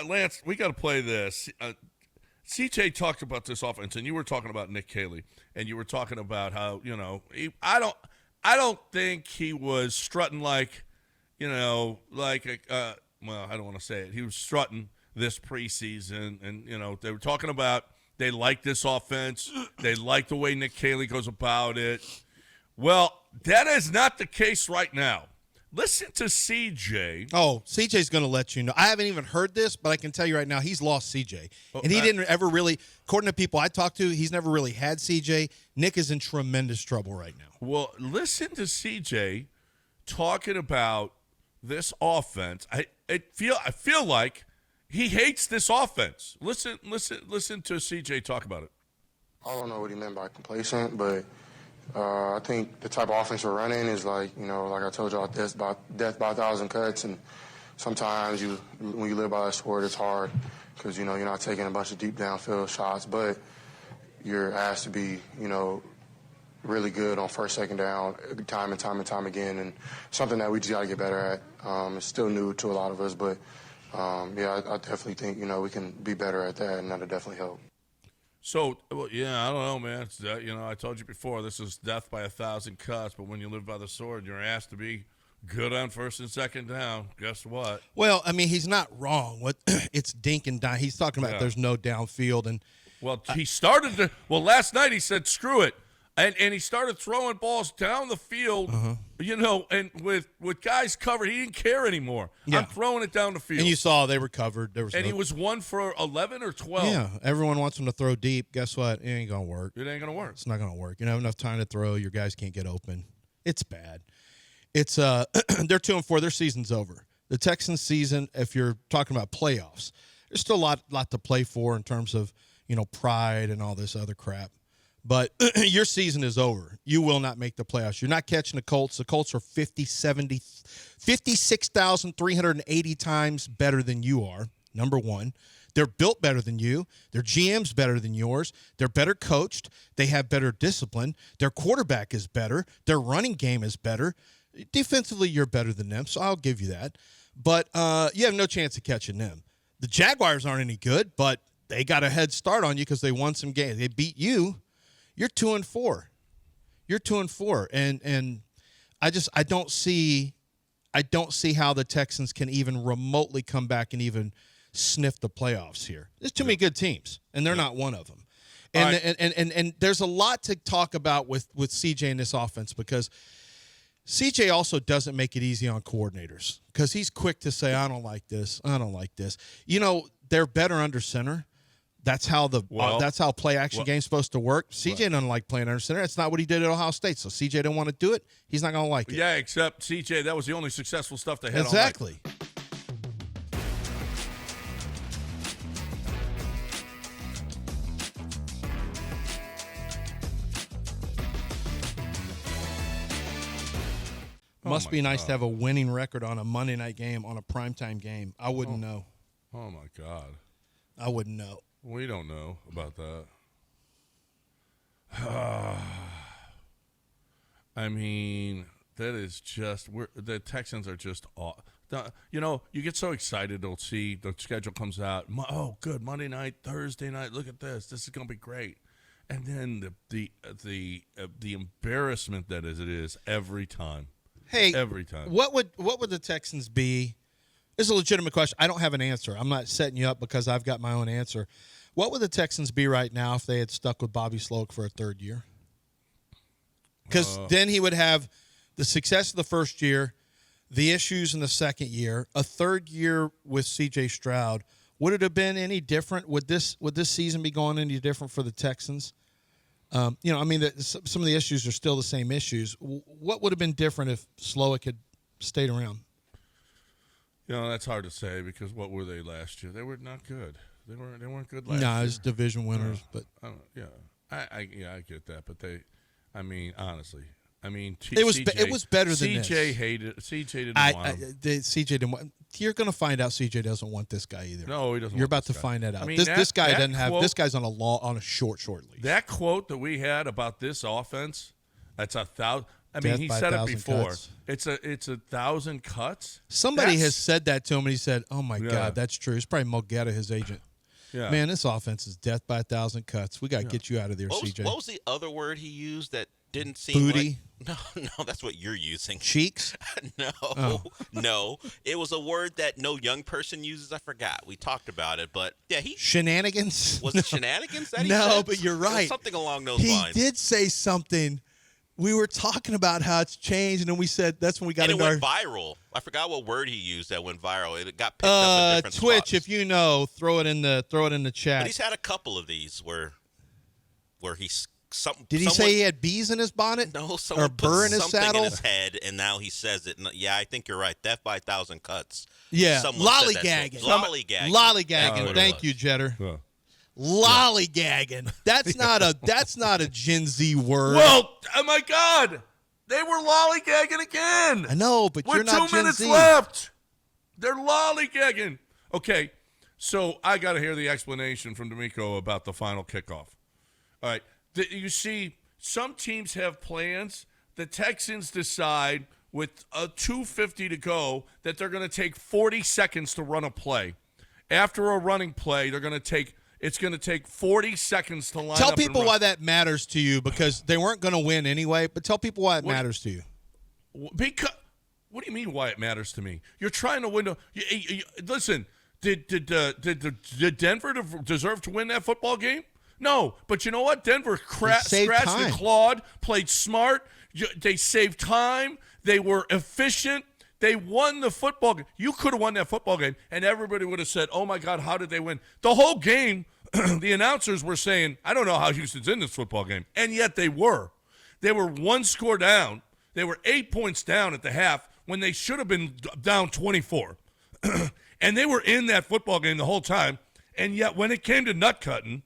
Lance, we got to play this. CJ talked about this offense, and you were talking about Nick Caley, and you were talking about how I don't think he was strutting like like well, I don't want to say it. He was strutting this preseason, and they were talking about they like this offense, they like the way Nick Caley goes about it. Well, that is not the case right now. Listen to CJ. Oh, CJ's going to let you know. I haven't even heard this, but I can tell you right now, he's lost CJ. And he didn't ever really, according to people I talked to, he's never really had CJ. Nick is in tremendous trouble right now. Well, listen to CJ talking about this offense. I feel like he hates this offense. Listen to CJ talk about it. I don't know what he meant by complacent, but I think the type of offense we're running is like I told y'all, death by 1,000 cuts. And sometimes when you live by that sport, it's hard because, you're not taking a bunch of deep downfield shots, but you're asked to be, really good on first, second down, time and time again. And something that we just got to get better at. It's still new to a lot of us, but, I definitely think, we can be better at that, and that'll definitely help. So, well, yeah, I don't know, man. It's, I told you before, this is death by 1,000 cuts, but when you live by the sword, you're asked to be good on first and second down. Guess what? Well, I mean, he's not wrong. It's dink and dine. He's talking about there's no downfield. And well, he started to – well, last night he said screw it, and he started throwing balls down the field, and with guys covered. He didn't care anymore. Yeah. I'm throwing it down the field. And you saw they were covered. He was 1 for 11 or 12. Yeah, everyone wants him to throw deep. Guess what? It ain't going to work. It ain't going to work. It's not going to work. You don't have enough time to throw. Your guys can't get open. It's bad. It's they're 2-4. Their season's over. The Texans season, if you're talking about playoffs, there's still a lot to play for in terms of, pride and all this other crap. But your season is over. You will not make the playoffs. You're not catching the Colts. The Colts are 56,380 times better than you are, number one. They're built better than you. Their GM's better than yours. They're better coached. They have better discipline. Their quarterback is better. Their running game is better. Defensively, you're better than them, so I'll give you that. But you have no chance of catching them. The Jaguars aren't any good, but they got a head start on you because they won some games. They beat you. You're 2-4. You're 2-4, and I don't see how the Texans can even remotely come back and even sniff the playoffs here. There's too many good teams, and they're not one of them. And there's a lot to talk about with CJ in this offense because CJ also doesn't make it easy on coordinators because he's quick to say, I don't like this. I don't like this. They're better under center. That's how play action game's supposed to work. CJ doesn't like playing under center. That's not what he did at Ohio State. So CJ didn't want to do it. He's not going to like it. Yeah, except CJ, that was the only successful stuff they had. Exactly. Must be nice to have a winning record on a Monday night game, on a primetime game. I wouldn't know. Oh, my God. I wouldn't know. We don't know about that. I mean, that is just the Texans are just you get so excited to see the schedule comes out. Oh, good, Monday night, Thursday night. Look at this. This is going to be great. And then the embarrassment that it is every time. Hey, every time. What would the Texans be? This is a legitimate question. I don't have an answer. I'm not setting you up because I've got my own answer. What would the Texans be right now if they had stuck with Bobby Slowik for a third year? Because then he would have the success of the first year, the issues in the second year, a third year with C.J. Stroud. Would it have been any different? Would this season be going any different for the Texans? Some of the issues are still the same issues. What would have been different if Slowik had stayed around? That's hard to say because what were they last year? They were not good. They weren't good last year. No, it's division winners, but I get that. But honestly, it was better than this. CJ didn't want him. CJ didn't want. You're going to find out CJ doesn't want this guy either. No, he doesn't. You're about to find that out. This guy doesn't have. This guy's on a short leash. That quote that we had about this offense, that's 1,000. I mean, Death he by said it 1,000 before. cuts. It's 1,000 cuts. Somebody That's- has said that to him, and he said, "Oh my Yeah. God, that's true." It's probably Mulgeta, his agent. Yeah. Man, this offense is death by 1,000 cuts. We got to get you out of there, CJ. What was the other word he used that didn't seem Booty? like... No, that's what you're using. Cheeks? No. It was a word that no young person uses. I forgot. We talked about it, but yeah, Shenanigans? was it shenanigans that he No, said? but you're It was right. something along those He lines. did say something. We were talking about how it's changed, and then we said that's when we got And it into went our viral. I forgot what word he used that went viral. It got picked up in different Twitch. spots. If you know, throw it in the chat. But he's had a couple of these where he's Did he say he had bees in his bonnet? No, someone or burr put in his something saddle? in his head, and now he says it. And, yeah, I think you're right. Death by 1,000 cuts. Yeah, Someone said that to him. lollygagging. Lollygagging. Lollygagging. That's what it Thank was. you, Jetter. Yeah. Lollygagging. That's not a Gen Z word. Well, oh my God, they were lollygagging again. I know, but you're With not 2 Gen minutes Z. left, they're lollygagging. Okay, so I got to hear the explanation from D'Amico about the final kickoff. All right, you see, some teams have plans. The Texans decide with a 2:50 to go that they're going to take 40 seconds to run a play. After a running play, it's going to take 40 seconds to line up. Tell and people run. why that matters to you, because they weren't going to win anyway, but tell people why it matters to you. Because what do you mean why it matters to me? You're trying to win. Listen, did Denver deserve to win that football game? No, but you know what? Denver scratched and clawed, played smart. They saved time. They were efficient. They won the football game. You could have won that football game, and everybody would have said, oh, my God, how did they win? The whole game, the announcers were saying, I don't know how Houston's in this football game, and yet they were. They were one score down. They were 8 points down at the half when they should have been down 24. And they were in that football game the whole time, and yet when it came to nut cutting,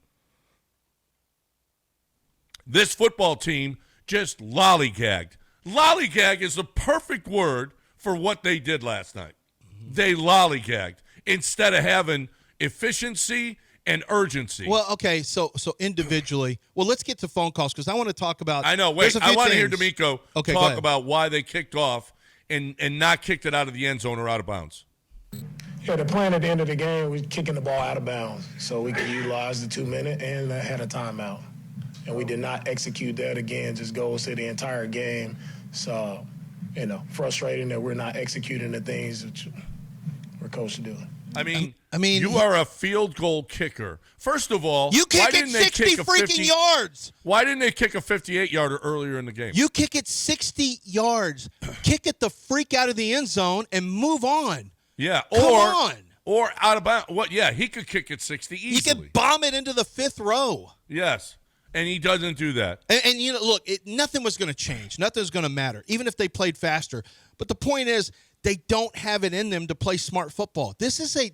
this football team just lollygagged. Lollygag is the perfect word for what they did last night. They lollygagged instead of having efficiency and urgency. Well, okay, so individually, let's get to phone calls because I want to talk about. I know. there's Wait, a few I want to hear things. D'Amico Okay, go talk ahead. about why they kicked off and not kicked it out of the end zone or out of bounds. Yeah, the plan at the end of the game was kicking the ball out of bounds so we could utilize the 2 minute and had a timeout. And we did not execute that again, just goes to the entire game. So, frustrating that we're not executing the things that we're coached to do. I mean, you are a field goal kicker. First of all, you why kick it didn't they 60 kick a freaking 50 yards. Why didn't they kick a 58-yarder earlier in the game? You kick it 60 yards. Kick it the freak out of the end zone and move on. Yeah, Come on. Or out of bounds. What? Yeah, he could kick it 60 easily. He could bomb it into the fifth row. Yes, and he doesn't do that. And look, nothing was going to change. Nothing's going to matter, even if they played faster. But the point is, they don't have it in them to play smart football. Sometimes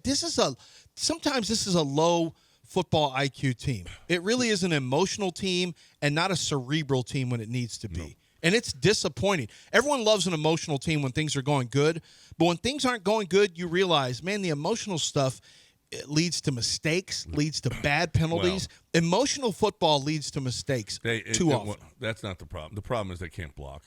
this is a low football IQ team. It really is an emotional team and not a cerebral team when it needs to be. No. And it's disappointing. Everyone loves an emotional team when things are going good. But when things aren't going good, you realize, man, the emotional stuff leads to mistakes, leads to bad penalties. Emotional football leads to mistakes too often. That's not the problem. The problem is they can't block.